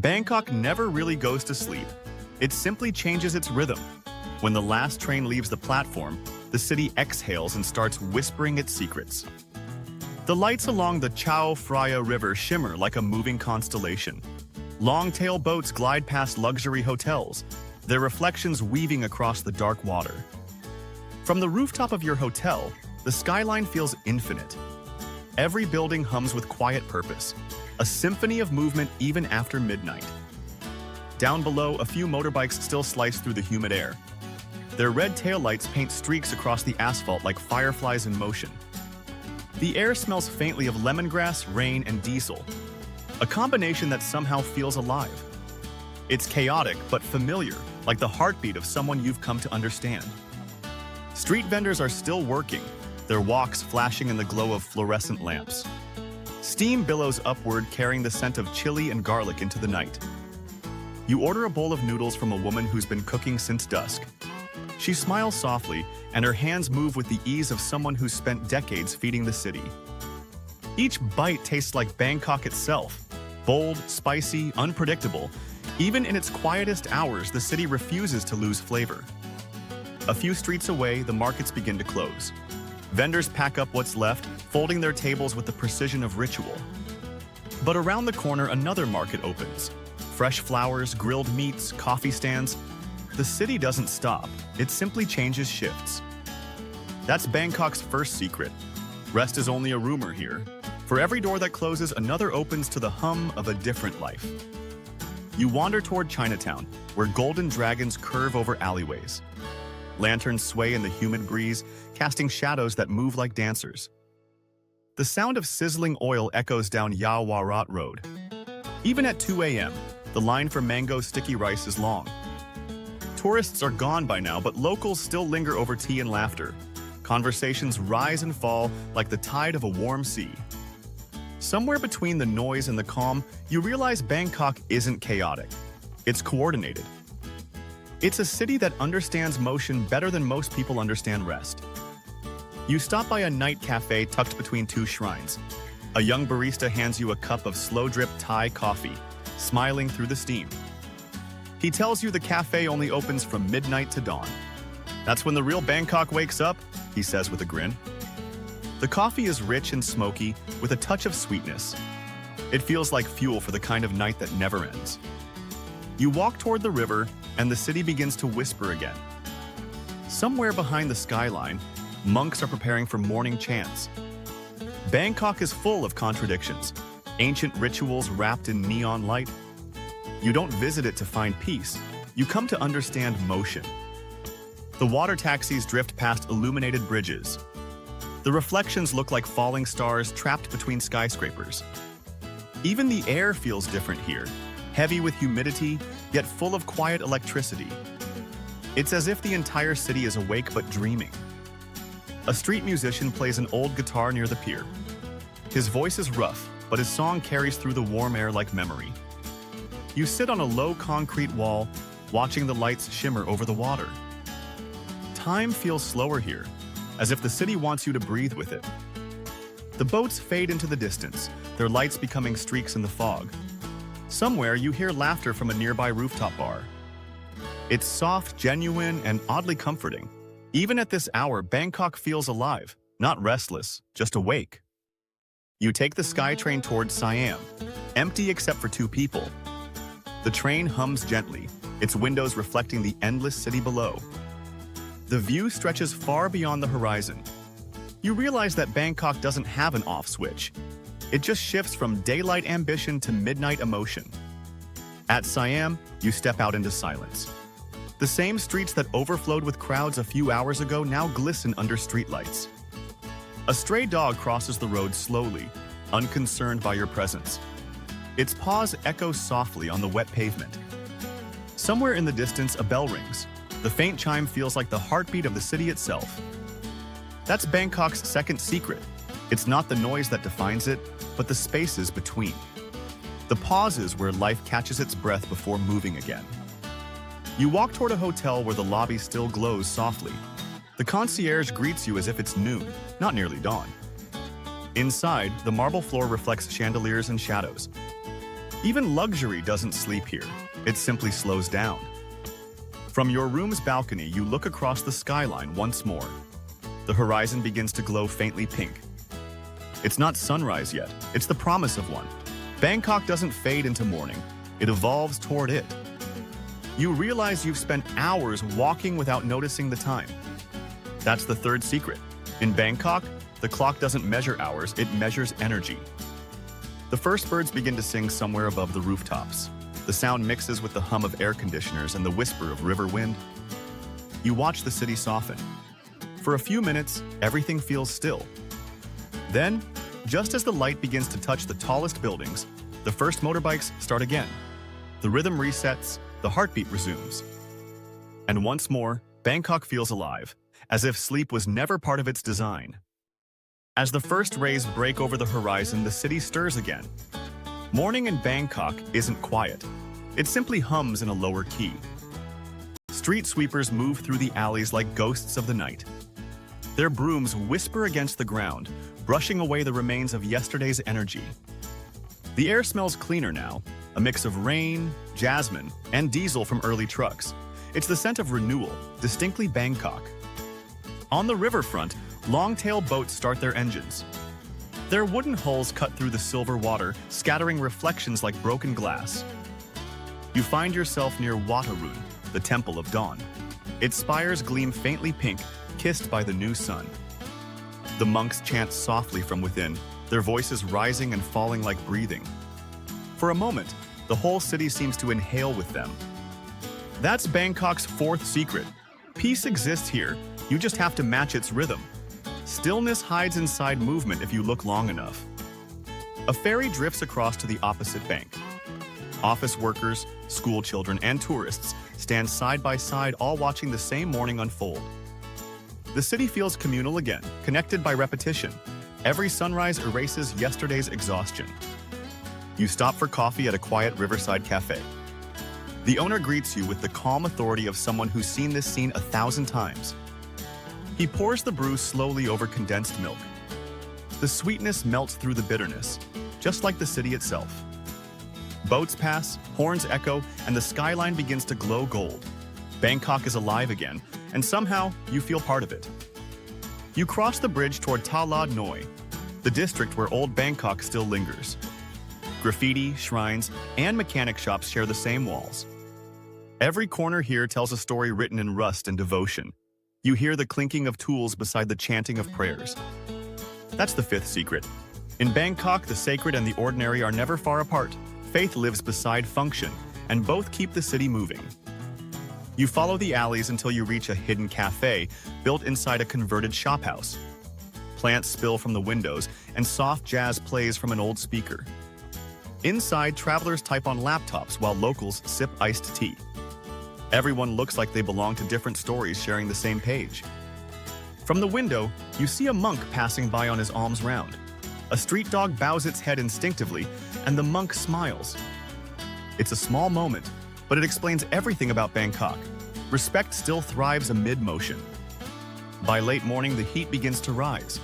Bangkok never really goes to sleep. It simply changes its rhythm. When the last train leaves the platform, the city exhales and starts whispering its secrets. The lights along the Chao Phraya River shimmer like a moving constellation. Long-tail boats glide past luxury hotels, their reflections weaving across the dark water. From the rooftop of your hotel, the skyline feels infinite. Every building hums with quiet purpose, a symphony of movement even after midnight. Down below, a few motorbikes still slice through the humid air. Their red taillights paint streaks across the asphalt like fireflies in motion. The air smells faintly of lemongrass, rain, and diesel, a combination that somehow feels alive. It's chaotic but familiar, like the heartbeat of someone you've come to understand. Street vendors are still working, their walks flashing in the glow of fluorescent lamps. Steam billows upward, carrying the scent of chili and garlic into the night. You order a bowl of noodles from a woman who's been cooking since dusk. She smiles softly, and her hands move with the ease of someone who's spent decades feeding the city. Each bite tastes like Bangkok itself, bold, spicy, unpredictable. Even in its quietest hours, the city refuses to lose flavor. A few streets away, the markets begin to close. Vendors pack up what's left, folding their tables with the precision of ritual. But around the corner, another market opens. Fresh flowers, grilled meats, coffee stands. The city doesn't stop, it simply changes shifts. That's Bangkok's first secret. Rest is only a rumor here. For every door that closes, another opens to the hum of a different life. You wander toward Chinatown, where golden dragons curve over alleyways. Lanterns sway in the humid breeze, casting shadows that move like dancers. The sound of sizzling oil echoes down Yaowarat Road. Even at 2 a.m., the line for mango sticky rice is long. Tourists are gone by now, but locals still linger over tea and laughter. Conversations rise and fall like the tide of a warm sea. Somewhere between the noise and the calm, you realize Bangkok isn't chaotic. It's coordinated. It's a city that understands motion better than most people understand rest. You stop by a night cafe tucked between two shrines. A young barista hands you a cup of slow-drip Thai coffee, smiling through the steam. He tells you the cafe only opens from midnight to dawn. That's when the real Bangkok wakes up, he says with a grin. The coffee is rich and smoky, with a touch of sweetness. It feels like fuel for the kind of night that never ends. You walk toward the river, and the city begins to whisper again. Somewhere behind the skyline, monks are preparing for morning chants. Bangkok is full of contradictions, ancient rituals wrapped in neon light. You don't visit it to find peace, you come to understand motion. The water taxis drift past illuminated bridges. The reflections look like falling stars trapped between skyscrapers. Even the air feels different here, heavy with humidity, yet full of quiet electricity. It's as if the entire city is awake but dreaming. A street musician plays an old guitar near the pier. His voice is rough, but his song carries through the warm air like memory. You sit on a low concrete wall, watching the lights shimmer over the water. Time feels slower here, as if the city wants you to breathe with it. The boats fade into the distance, their lights becoming streaks in the fog. Somewhere you hear laughter from a nearby rooftop bar. It's soft, genuine, and oddly comforting. Even at this hour, Bangkok feels alive, not restless, just awake. You take the SkyTrain towards Siam, empty except for two people. The train hums gently, its windows reflecting the endless city below. The view stretches far beyond the horizon. You realize that Bangkok doesn't have an off switch. It just shifts from daylight ambition to midnight emotion. At Siam, you step out into silence. The same streets that overflowed with crowds a few hours ago now glisten under streetlights. A stray dog crosses the road slowly, unconcerned by your presence. Its paws echo softly on the wet pavement. Somewhere in the distance, a bell rings. The faint chime feels like the heartbeat of the city itself. That's Bangkok's second secret. It's not the noise that defines it, but the spaces between. The pauses where life catches its breath before moving again. You walk toward a hotel where the lobby still glows softly. The concierge greets you as if it's noon, not nearly dawn. Inside, the marble floor reflects chandeliers and shadows. Even luxury doesn't sleep here. It simply slows down. From your room's balcony, you look across the skyline once more. The horizon begins to glow faintly pink. It's not sunrise yet, it's the promise of one. Bangkok doesn't fade into morning, it evolves toward it. You realize you've spent hours walking without noticing the time. That's the third secret. In Bangkok, the clock doesn't measure hours, it measures energy. The first birds begin to sing somewhere above the rooftops. The sound mixes with the hum of air conditioners and the whisper of river wind. You watch the city soften. For a few minutes, everything feels still. Then, just as the light begins to touch the tallest buildings, the first motorbikes start again. The rhythm resets, the heartbeat resumes. And once more, Bangkok feels alive, as if sleep was never part of its design. As the first rays break over the horizon, the city stirs again. Morning in Bangkok isn't quiet. It simply hums in a lower key. Street sweepers move through the alleys like ghosts of the night. Their brooms whisper against the ground, brushing away the remains of yesterday's energy. The air smells cleaner now, a mix of rain, jasmine, and diesel from early trucks. It's the scent of renewal, distinctly Bangkok. On the riverfront, long-tail boats start their engines. Their wooden hulls cut through the silver water, scattering reflections like broken glass. You find yourself near Watarun, the Temple of Dawn. Its spires gleam faintly pink, kissed by the new sun. The monks chant softly from within, their voices rising and falling like breathing. For a moment, the whole city seems to inhale with them. That's Bangkok's fourth secret. Peace exists here, you just have to match its rhythm. Stillness hides inside movement if you look long enough. A ferry drifts across to the opposite bank. Office workers, school children, and tourists stand side by side, all watching the same morning unfold. The city feels communal again, connected by repetition. Every sunrise erases yesterday's exhaustion. You stop for coffee at a quiet riverside cafe. The owner greets you with the calm authority of someone who's seen this scene 1,000 times. He pours the brew slowly over condensed milk. The sweetness melts through the bitterness, just like the city itself. Boats pass, horns echo, and the skyline begins to glow gold. Bangkok is alive again, and somehow you feel part of it. You cross the bridge toward Ta Lod Noi, the district where old Bangkok still lingers. Graffiti, shrines, and mechanic shops share the same walls. Every corner here tells a story written in rust and devotion. You hear the clinking of tools beside the chanting of prayers. That's the fifth secret. In Bangkok, the sacred and the ordinary are never far apart. Faith lives beside function, and both keep the city moving. You follow the alleys until you reach a hidden cafe built inside a converted shophouse. Plants spill from the windows, and soft jazz plays from an old speaker. Inside, travelers type on laptops while locals sip iced tea. Everyone looks like they belong to different stories sharing the same page. From the window, you see a monk passing by on his alms round. A street dog bows its head instinctively, and the monk smiles. It's a small moment, but it explains everything about Bangkok. Respect still thrives amid motion. By late morning, the heat begins to rise.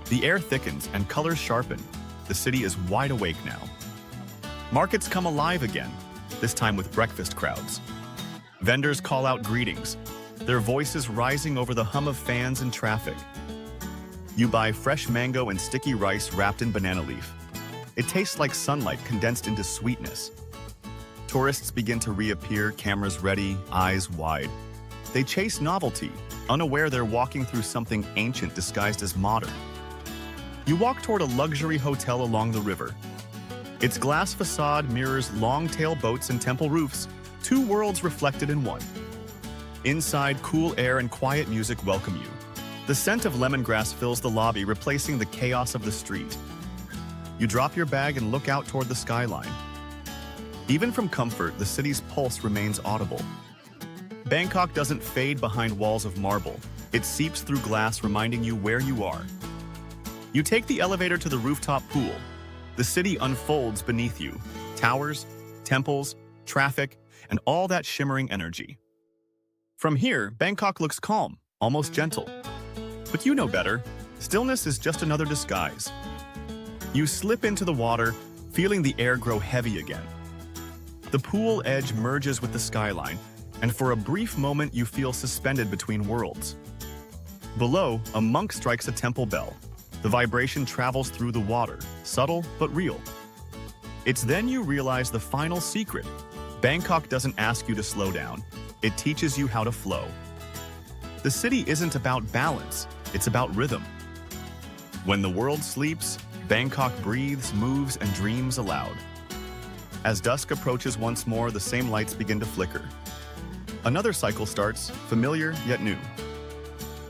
The air thickens and colors sharpen. The city is wide awake now. Markets come alive again, this time with breakfast crowds. Vendors call out greetings, their voices rising over the hum of fans and traffic. You buy fresh mango and sticky rice wrapped in banana leaf. It tastes like sunlight condensed into sweetness. Tourists begin to reappear, cameras ready, eyes wide. They chase novelty, unaware they're walking through something ancient disguised as modern. You walk toward a luxury hotel along the river. Its glass facade mirrors long-tail boats and temple roofs, two worlds reflected in one. Inside, cool air and quiet music welcome you. The scent of lemongrass fills the lobby, replacing the chaos of the street. You drop your bag and look out toward the skyline. Even from comfort, the city's pulse remains audible. Bangkok doesn't fade behind walls of marble. It seeps through glass, reminding you where you are. You take the elevator to the rooftop pool. The city unfolds beneath you. Towers, temples, traffic, and all that shimmering energy. From here, Bangkok looks calm, almost gentle. But you know better. Stillness is just another disguise. You slip into the water, feeling the air grow heavy again. The pool edge merges with the skyline, and for a brief moment you feel suspended between worlds. Below, a monk strikes a temple bell. The vibration travels through the water, subtle but real. It's then you realize the final secret. Bangkok doesn't ask you to slow down. It teaches you how to flow. The city isn't about balance, it's about rhythm. When the world sleeps, Bangkok breathes, moves, and dreams aloud. As dusk approaches once more, the same lights begin to flicker. Another cycle starts, familiar yet new.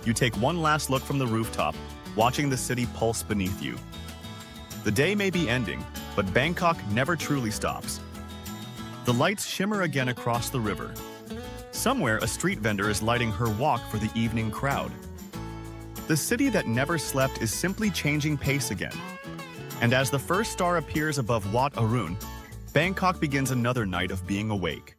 You take one last look from the rooftop, watching the city pulse beneath you. The day may be ending, but Bangkok never truly stops. The lights shimmer again across the river. Somewhere, a street vendor is lighting her walk for the evening crowd. The city that never slept is simply changing pace again. And as the first star appears above Wat Arun, Bangkok begins another night of being awake.